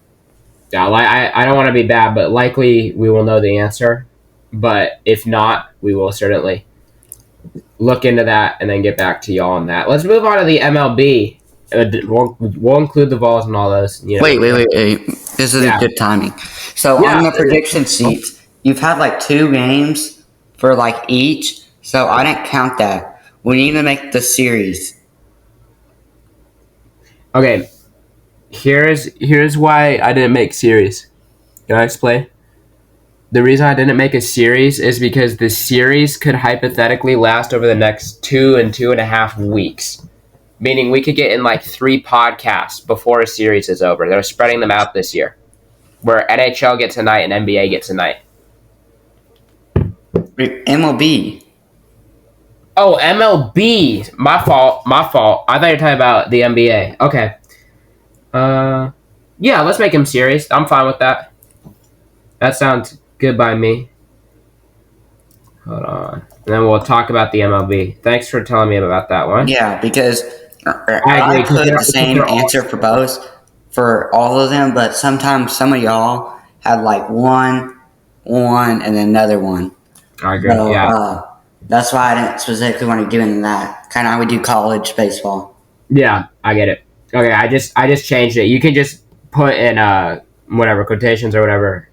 Yeah, I don't want to be bad, but likely we will know the answer. But if not, we will certainly look into that and then get back to y'all on that. Let's move on to the MLB. We'll include the Vols and all those. You know. Wait. This is good timing. So on the prediction sheet, you've had like 2 games for like each. So I didn't count that. We need to make the series. Okay. Here's why I didn't make series. Can I explain? The reason I didn't make a series is because the series could hypothetically last over the next 2 and 2.5 weeks. Meaning we could get in like 3 podcasts before a series is over. They're spreading them out this year. Where NHL gets a night and NBA gets a night. MLB. Oh, MLB. My fault. I thought you were talking about the NBA. Okay. Yeah, let's make him series. I'm fine with that. That sounds good by me. Hold on. And then we'll talk about the MLB. Thanks for telling me about that one. Yeah, because I put the same answer for both, for all of them, but sometimes some of y'all have like one, and then another one. I agree, so, yeah. That's why I didn't specifically want to get into that. Kind of how we do college baseball. Yeah, I get it. Okay, I just changed it. You can just put in whatever quotations or whatever,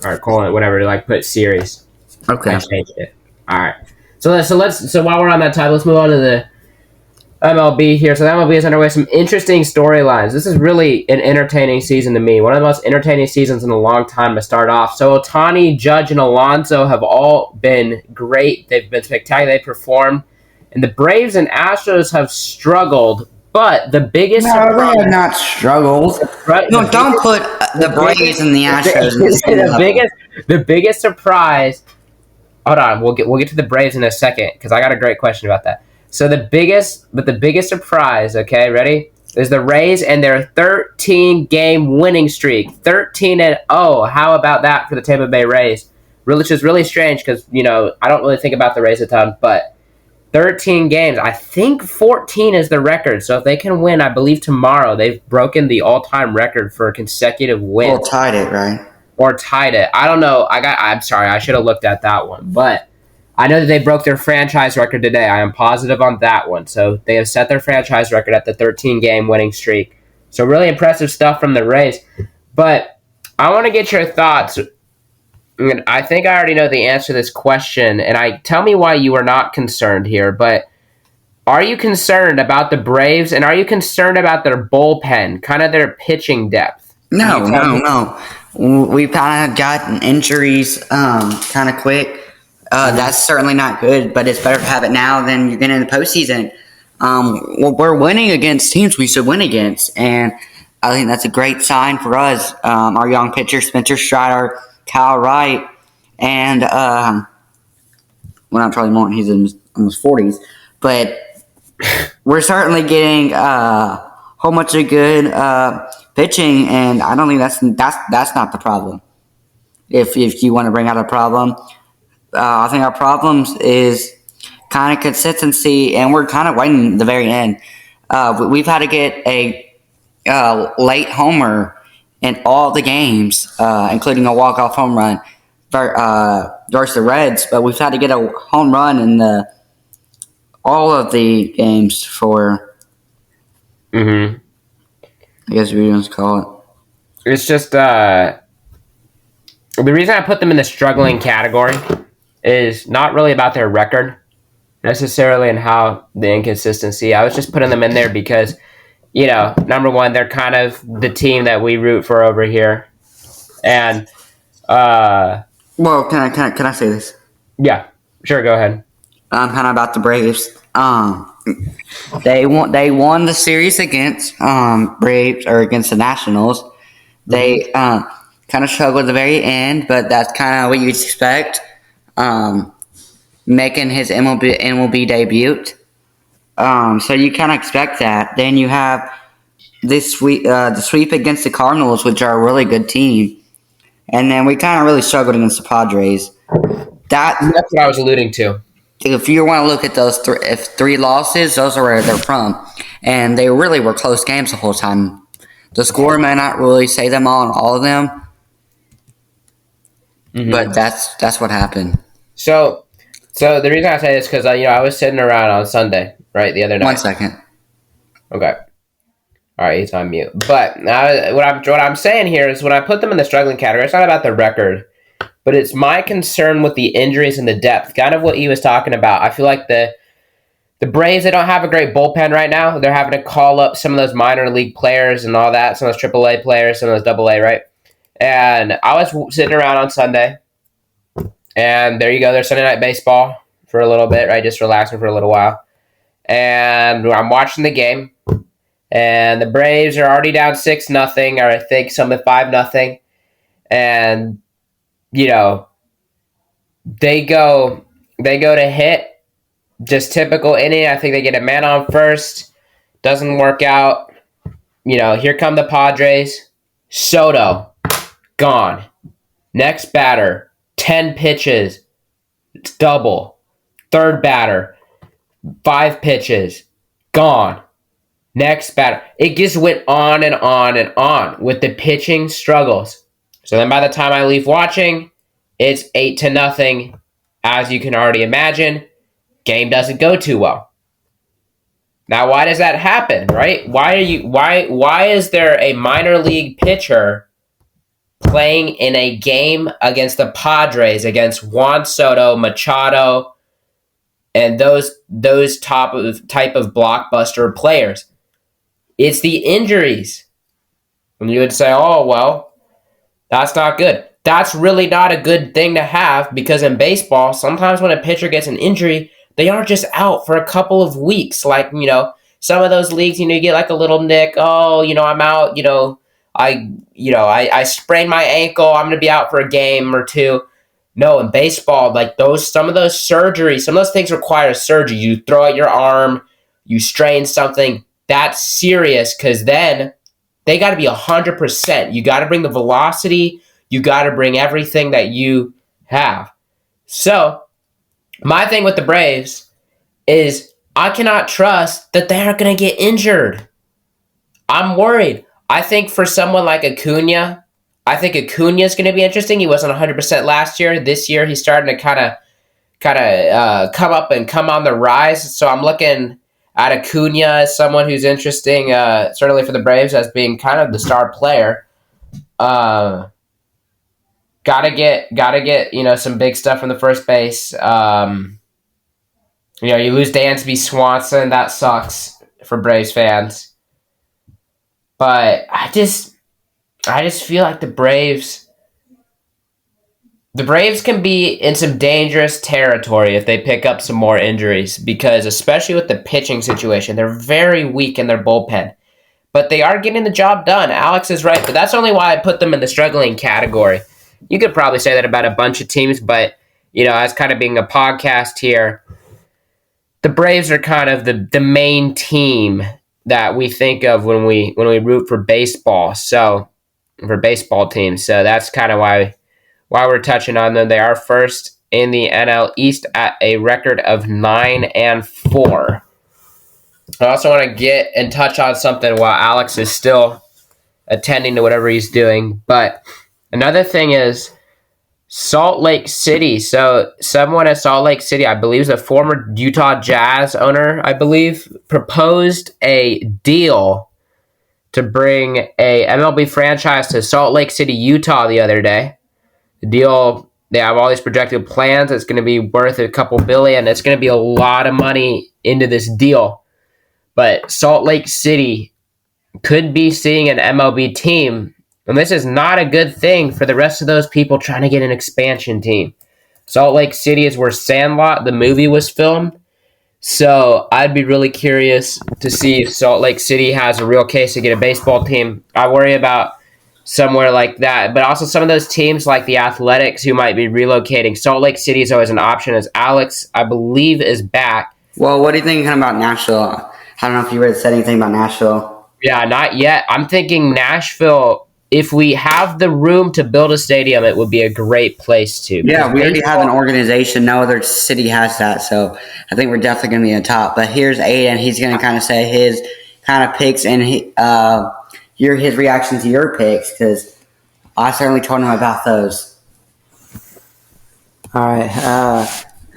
or call it whatever, like put series. Okay. I changed it. All right. So while we're on that topic, let's move on to MLB here. So the MLB is underway. Some interesting storylines. This is really an entertaining season to me. One of the most entertaining seasons in a long time to start off. So Ohtani, Judge, and Alonso have all been great. They've been spectacular. They performed. And the Braves and Astros have struggled. But the biggest No, they have not struggled. Right, No, don't put the Braves and the Astros in the same level. The biggest surprise. Hold on, we'll get to the Braves in a second because I got a great question about that. So the biggest surprise, okay, ready? Is the Rays and their 13-game winning streak, 13-0. How about that for the Tampa Bay Rays? Which is really strange because I don't really think about the Rays a ton, but 13 games. I think 14 is the record. So if they can win, I believe tomorrow, they've broken the all-time record for consecutive wins. Or tied it, right? Or tied it. I don't know. I'm sorry. I should have looked at that one. But I know that they broke their franchise record today. I am positive on that one. So they have set their franchise record at the 13-game winning streak. So really impressive stuff from the Rays. But I want to get your thoughts. I think I already know the answer to this question, and tell me why you are not concerned here, but are you concerned about the Braves, and are you concerned about their bullpen, kind of their pitching depth? No. We've kind of gotten injuries kind of quick. That's certainly not good, but it's better to have it now than you're getting in the postseason. We're winning against teams we should win against, and I think that's a great sign for us. Our young pitcher, Spencer Strider, Kyle Wright, and not Charlie Morton, he's in almost 40s, but we're certainly getting a whole bunch of good pitching, and I don't think that's not the problem. If you want to bring out a problem, I think our problems is kind of consistency, and we're kind of waiting at the very end. We've had to get a late homer in all the games, including a walk-off home run versus the Reds, but we've had to get a home run in all of the games for, I guess we just call it. It's just, the reason I put them in the struggling category is not really about their record, necessarily, and how the inconsistency. I was just putting them in there because, number one, they're kind of the team that we root for over here. And, well, can I say this? Yeah, sure, go ahead. Kind of about the Braves. They won the series against Braves or against the Nationals. They kind of struggled at the very end, but that's kind of what you'd expect. Making his MLB debut. So you kind of expect that. Then you have this the sweep against the Cardinals, which are a really good team. And then we kind of really struggled against the Padres. That's what I was alluding to. If you want to look at those three losses, those are where they're from. And they really were close games the whole time. The score may not really say them all of them. But that's what happened. So the reason I say this is because I was sitting around on Sunday, right, the other night. 1 second. Okay. All right, he's on mute. But what I'm saying here is when I put them in the struggling category, it's not about the record, but it's my concern with the injuries and the depth. Kind of what he was talking about. I feel like the Braves, they don't have a great bullpen right now. They're having to call up some of those minor league players and all that, some of those AAA players, some of those AA, right? And I was sitting around on Sunday, and there you go. There's Sunday Night Baseball for a little bit, right? Just relaxing for a little while. And I'm watching the game, and the Braves are already down 6-0, or I think some at 5-0. And, they go to hit, just typical inning. I think they get a man on first. Doesn't work out. Here come the Padres. Soto, gone. Next batter, 10 pitches. It's double. Third batter, 5 pitches. Gone. Next batter. It just went on and on and on with the pitching struggles. So then by the time I leave watching, it's 8-0. As you can already imagine, game doesn't go too well. Now, why does that happen, right? Why is there a minor league pitcher playing in a game against the Padres, against Juan Soto, Machado, and those type of blockbuster players. It's the injuries. And you would say, oh, well, that's not good. That's really not a good thing to have, because in baseball, sometimes when a pitcher gets an injury, they aren't just out for a couple of weeks. Like, some of those leagues, you get like a little nick. Oh, I'm out. I sprained my ankle. I'm going to be out for a game or two. No, in baseball, like some of those surgeries, some of those things require surgery. You throw out your arm, you strain something. That's serious, because then they got to be 100%. You got to bring the velocity. You got to bring everything that you have. So, my thing with the Braves is I cannot trust that they are going to get injured. I'm worried. I think for someone like Acuna, I think Acuna is going to be interesting. He wasn't 100% last year. This year, he's starting to kind of come up and come on the rise. So I'm looking at Acuna as someone who's interesting, certainly for the Braves, as being kind of the star player. Gotta get some big stuff from the first base. You lose Dansby Swanson, that sucks for Braves fans. But I just feel like the Braves can be in some dangerous territory if they pick up some more injuries, because especially with the pitching situation, they're very weak in their bullpen. But they are getting the job done. Alex is right, but that's only why I put them in the struggling category. You could probably say that about a bunch of teams, but, as kind of being a podcast here, the Braves are kind of the main team that we think of when we root for baseball. So, for baseball teams. So that's kind of why we're touching on them. They are first in the NL East at a record of 9-4. I also want to get and touch on something while Alex is still attending to whatever he's doing. But another thing is Salt Lake City. So someone at Salt Lake City, I believe is a former Utah Jazz owner, I believe, proposed a deal to bring a MLB franchise to Salt Lake City, Utah the other day. The deal, they have all these projected plans. It's going to be worth a couple billion. It's going to be a lot of money into this deal. But Salt Lake City could be seeing an MLB team, and this is not a good thing for the rest of those people trying to get an expansion team. Salt Lake City is where Sandlot, the movie, was filmed. So I'd be really curious to see if Salt Lake City has a real case to get a baseball team. I worry about somewhere like that. But also some of those teams like the Athletics who might be relocating. Salt Lake City is always an option, as Alex, I believe, is back. Well, what do you think about Nashville? I don't know if you said anything about Nashville. Yeah, not yet. I'm thinking Nashville, if we have the room to build a stadium, it would be a great place to. Yeah, we already have an organization. No other city has that, so I think we're definitely going to be on top. But here's Aiden. He's going to kind of say his kind of picks and his reaction to your picks, because I certainly told him about those. All right.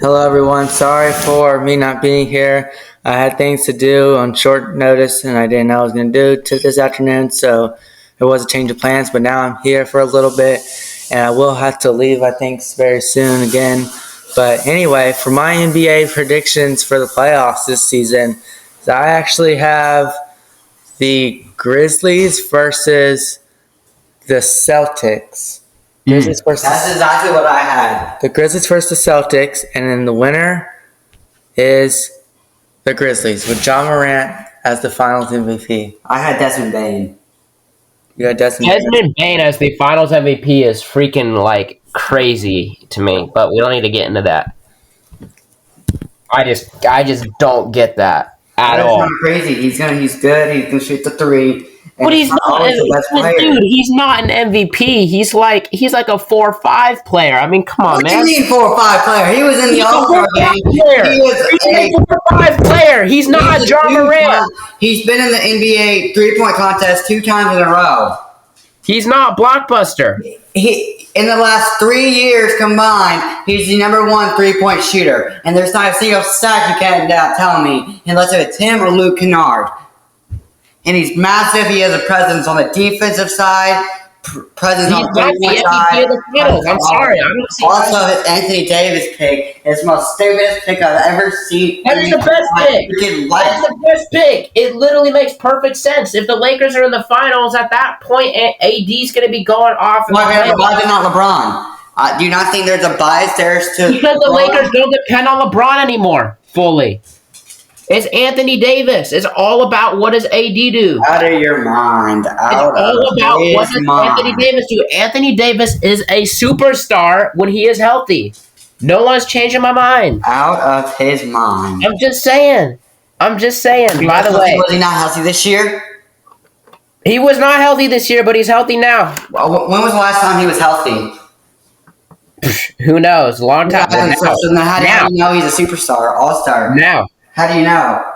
Hello, everyone. Sorry for me not being here. I had things to do on short notice, and I didn't know what I was going to do this afternoon, so there was a change of plans. But now I'm here for a little bit, and I will have to leave, I think, very soon again. But anyway, for my NBA predictions for the playoffs this season, I actually have the Grizzlies versus the Celtics. That's exactly what I had. The Grizzlies versus the Celtics, and then the winner is the Grizzlies with John Morant as the Finals MVP. I had Desmond Bain. You got Desmond Bain as the Finals MVP is freaking like crazy to me, but we don't need to get into that. I just don't get that at all. That's not crazy. He's good. He can shoot the three. But he's not, dude. He's not an MVP. He's like a 4-5 player. I mean, come on, man. What do you mean 4-5 player? He was in the All-Star game. He's a 4-5 player. He's not John Morant. He's been in the NBA 3-point contest 2 times in a row. He's not Blockbuster. In the last 3 years combined, he's the number 1 3-point shooter, and there's not a single stat you can't tell me unless it's him or Luke Kennard. And he's massive. He has a presence on the defensive side, Presence He's on not the 3-point MVP of side. the finals. I'm sorry. I don't see. Also, his Anthony Davis pick is the most stupidest pick I've ever seen. That is the best pick. Freaking That is life. the best pick. It literally makes perfect sense. If the Lakers are in the finals at that point, AD's going to be going off. Why not LeBron? Do you not think there's a bias there to Because the LeBron? Lakers don't depend on LeBron anymore fully. It's Anthony Davis. It's all about what does AD do. Out of your mind. It's all about what does Anthony Davis do. Anthony Davis is a superstar when he is healthy. No one's changing my mind. Out of his mind. I'm just saying. By the way, Was he not healthy this year? he was not healthy this year, but he's healthy now. When was the last time he was healthy? Who knows? A long time. Yeah, so how do you know he's a superstar, all-star? Now. How do you know?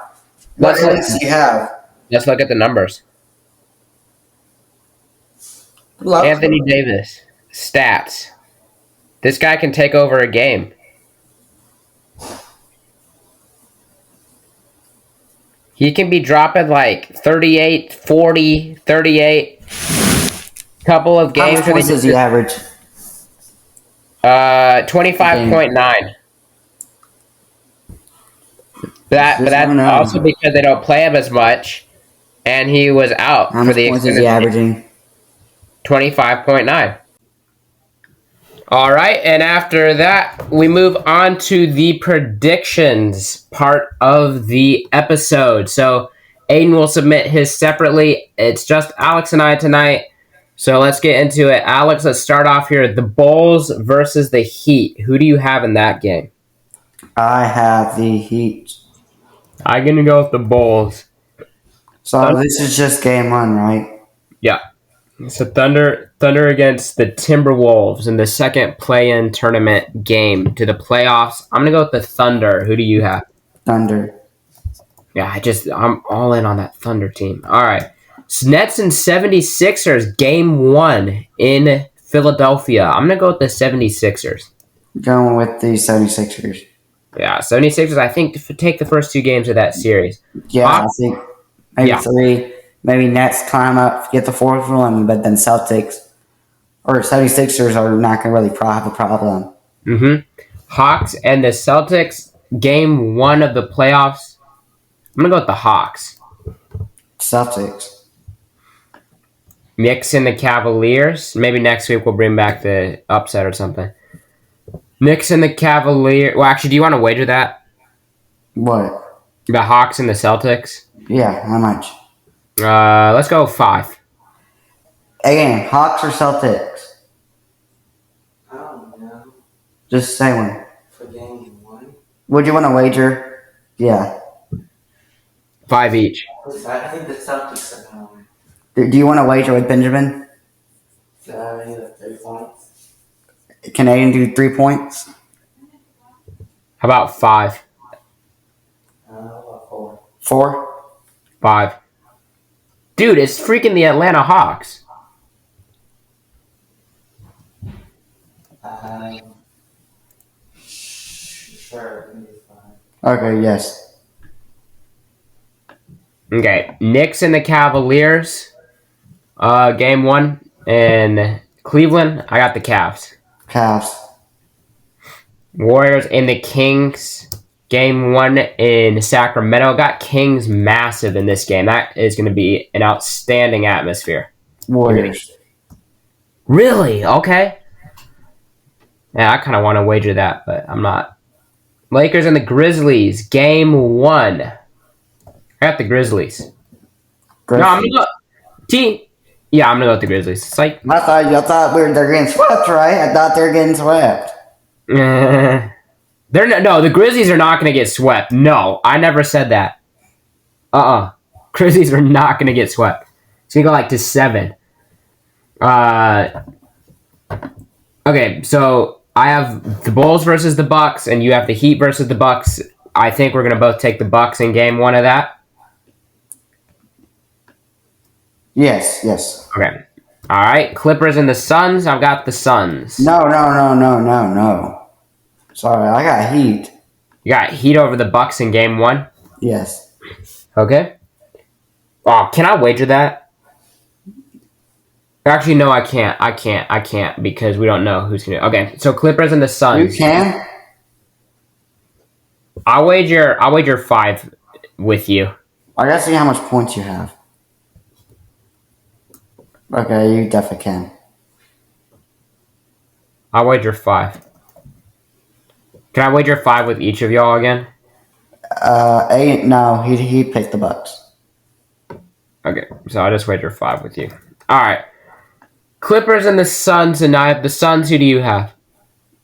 What evidence do you have? Let's look at the numbers. Anthony Davis. Stats. This guy can take over a game. He can be dropping like 38, 40, 38. Couple of games. How much points does he average? 25.9. But that's also because they don't play him as much, and he was out for the. How much points is he averaging? 25.9. All right, and after that, we move on to the predictions part of the episode. So Aiden will submit his separately. It's just Alex and I tonight. So let's get into it. Alex, let's start off here. The Bulls versus the Heat. Who do you have in that game? I have the Heat. I'm going to go with the Bulls. So this is just game one, right? Yeah. So Thunder against the Timberwolves in the second play-in tournament game to the playoffs. I'm going to go with the Thunder. Who do you have? Thunder. Yeah, I'm all in on that Thunder team. All right. Nets and 76ers, game one in Philadelphia. I'm going to go with the 76ers. Going with the 76ers. Yeah, 76ers, I think, take the first two games of that series. Yeah, I think maybe three. Maybe Nets climb up, get the fourth one, but then Celtics or 76ers are not going to really have a problem. Mm-hmm. Hawks and the Celtics, game one of the playoffs. I'm going to go with the Hawks. Celtics. Knicks and the Cavaliers. Maybe next week we'll bring back the upset or something. Knicks and the Cavaliers. Well, actually, do you want to wager that? What? The Hawks and the Celtics? Yeah, how much? Let's go 5. Again, Hawks or Celtics? I don't know. Just say one. For game one? Would you want to wager? Yeah. 5 each. I think the Celtics are going to win. Do you want to wager with Benjamin? I need 3 points. Can Aiden do 3 points? How about 5? How about 4? 4? 5. Dude, it's freaking the Atlanta Hawks. Sure. Okay, yes. Okay, Knicks and the Cavaliers. Game one in Cleveland. I got the Cavs. Cavs. Warriors and the Kings. Game one in Sacramento. Got Kings massive in this game. That is going to be an outstanding atmosphere. Warriors. Really? Okay. Yeah, I kind of want to wager that, but I'm not. Lakers and the Grizzlies. Game one. I got the Grizzlies. No, I'm going to go. Yeah, I'm going to go with the Grizzlies. It's like. I thought they're getting swept, right? I thought they were getting swept. The Grizzlies are not going to get swept. No, I never said that. Grizzlies are not going to get swept. It's going to go like to 7. Okay, so I have the Bulls versus the Bucks, and you have the Heat versus the Bucks. I think we're going to both take the Bucks in game one of that. Yes. Okay. All right, Clippers and the Suns. I've got the Suns. No. Sorry, I got Heat. You got Heat over the Bucks in game one? Yes. Okay. Oh, can I wager that? Actually, no, I can't. I can't because we don't know who's gonna. Okay, so Clippers and the You Suns. can. I'll wager 5 with you. I gotta see how much points you have. Okay, you definitely can. I'll wager 5. Can I wager 5 with each of y'all again? No, he picked the Bucks. Okay, so I'll just wager 5 with you. All right. Clippers and the Suns, and I have the Suns. Who do you have?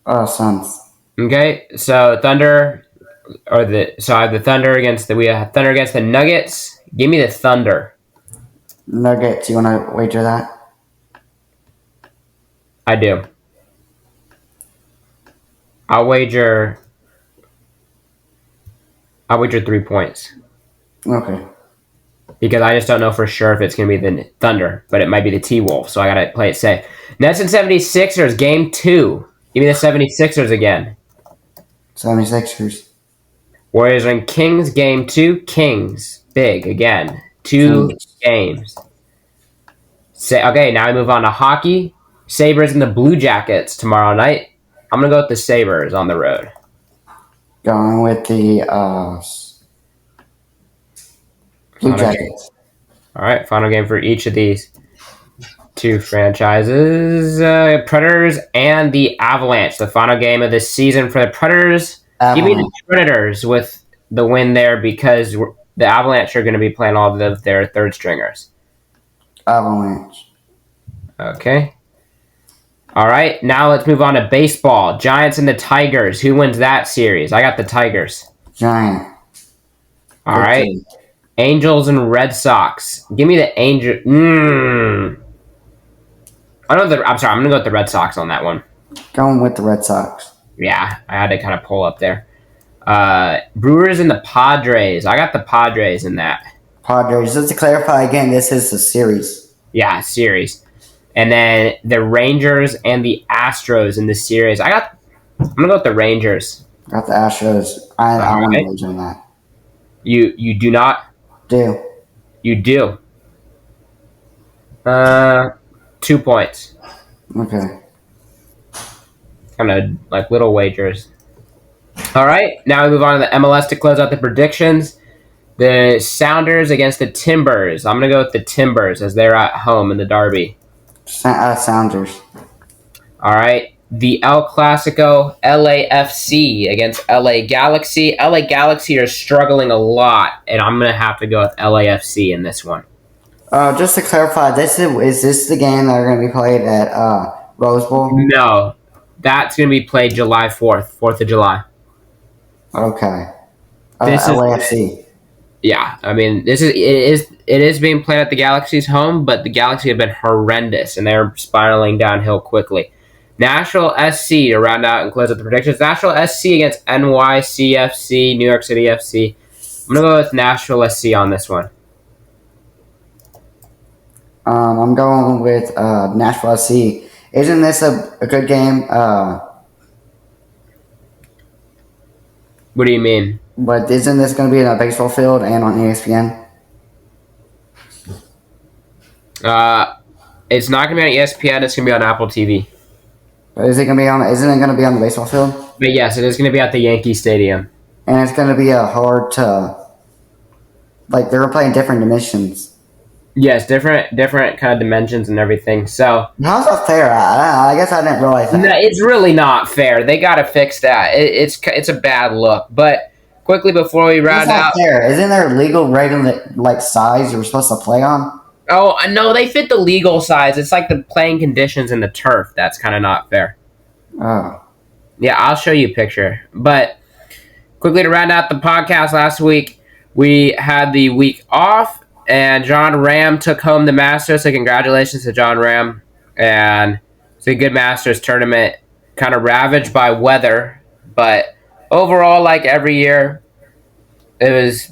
Suns. Okay, so Thunder, I have the Thunder against we have Thunder against the Nuggets. Give me the Thunder. Nuggets. You wanna wager that? I do. I'll wager. I'll wager 3 points Okay. because I just don't know for sure if it's going to be the Thunder, but it might be the T-Wolves, so I got to play it safe. Nets and 76ers, game 2. Give me the 76ers again. 76ers. Warriors and Kings, game 2. Kings, big again. 2 Kings. games. Okay, now we move on to hockey. Sabres and the Blue Jackets tomorrow night. I'm going to go with the Sabres on the road. Going with the Blue Jackets. All right, final game for each of these 2 franchises. Predators and the Avalanche. The final game of the season for the Predators. Avalanche. Give me the Predators with the win there because the Avalanche are going to be playing all of their third stringers. Avalanche. Okay. All right, now let's move on to baseball. Giants and the Tigers. Who wins that series? I got the Tigers. Giant. All right. Angels and Red Sox. Give me the Angels. I'm sorry. I'm gonna go with the Red Sox on that one. Going with the Red Sox. Yeah, I had to kind of pull up there. Brewers and the Padres. I got the Padres in that. Padres. Just to clarify again, this is the series. Yeah, series. And then the Rangers and the Astros in the series. I'm gonna go with the Rangers. Got the Astros. I want to wager on that. You do not. Do. You do. 2 points. Okay. Kind of like little wagers. All right, now we move on to the MLS to close out the predictions. The Sounders against the Timbers. I'm going to go with the Timbers as they're at home in the derby. Sounders. All right, the El Clasico, LAFC against LA Galaxy. LA Galaxy are struggling a lot, and I'm going to have to go with LAFC in this one. Just to clarify, is this the game that are going to be played at Rose Bowl? No, that's going to be played July 4th, 4th of July. Okay. This is LAFC. Yeah, I mean, it is being played at the Galaxy's home, but the Galaxy have been horrendous, and they're spiraling downhill quickly. Nashville SC to round out and close out the predictions. Nashville SC against NYCFC, New York City FC. I'm going to go with Nashville SC on this one. I'm going with Nashville SC. Isn't this a good game? What do you mean? But isn't this going to be in a baseball field and on ESPN? It's not going to be on ESPN. It's going to be on Apple TV. Isn't it going to be on the baseball field? But yes, it is going to be at the Yankee Stadium. And it's going to be hard to, like, they're playing different dimensions. Yes, different kind of dimensions and everything. So how's that fair? I guess I didn't realize that. No, it's really not fair. They got to fix that. It's a bad look. But quickly before we round out, fair. Isn't there legal regular size you were supposed to play on? Oh no, they fit the legal size. It's like the playing conditions in the turf. That's kind of not fair. Oh. Yeah, I'll show you a picture. But quickly to round out the podcast, last week we had the week off, and John Ram took home the Masters. So congratulations to John Ram. And it's a good Masters tournament, kind of ravaged by weather, but overall, like every year, it was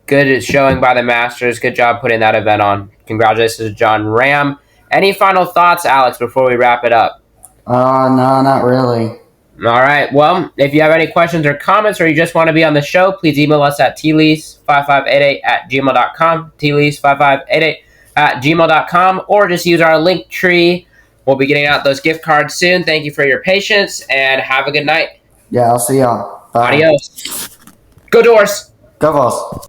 good showing by the Masters. Good job putting that event on. Congratulations to John Ram. Any final thoughts, Alex, before we wrap it up? No, not really. All right. Well, if you have any questions or comments, or you just want to be on the show, please email us at tlease5588@gmail.com. tlease5588 at gmail.com, or just use our link tree. We'll be getting out those gift cards soon. Thank you for your patience, and have a good night. Yeah, I'll see y'all. Bye. Adios. Go Doors! Go Vols.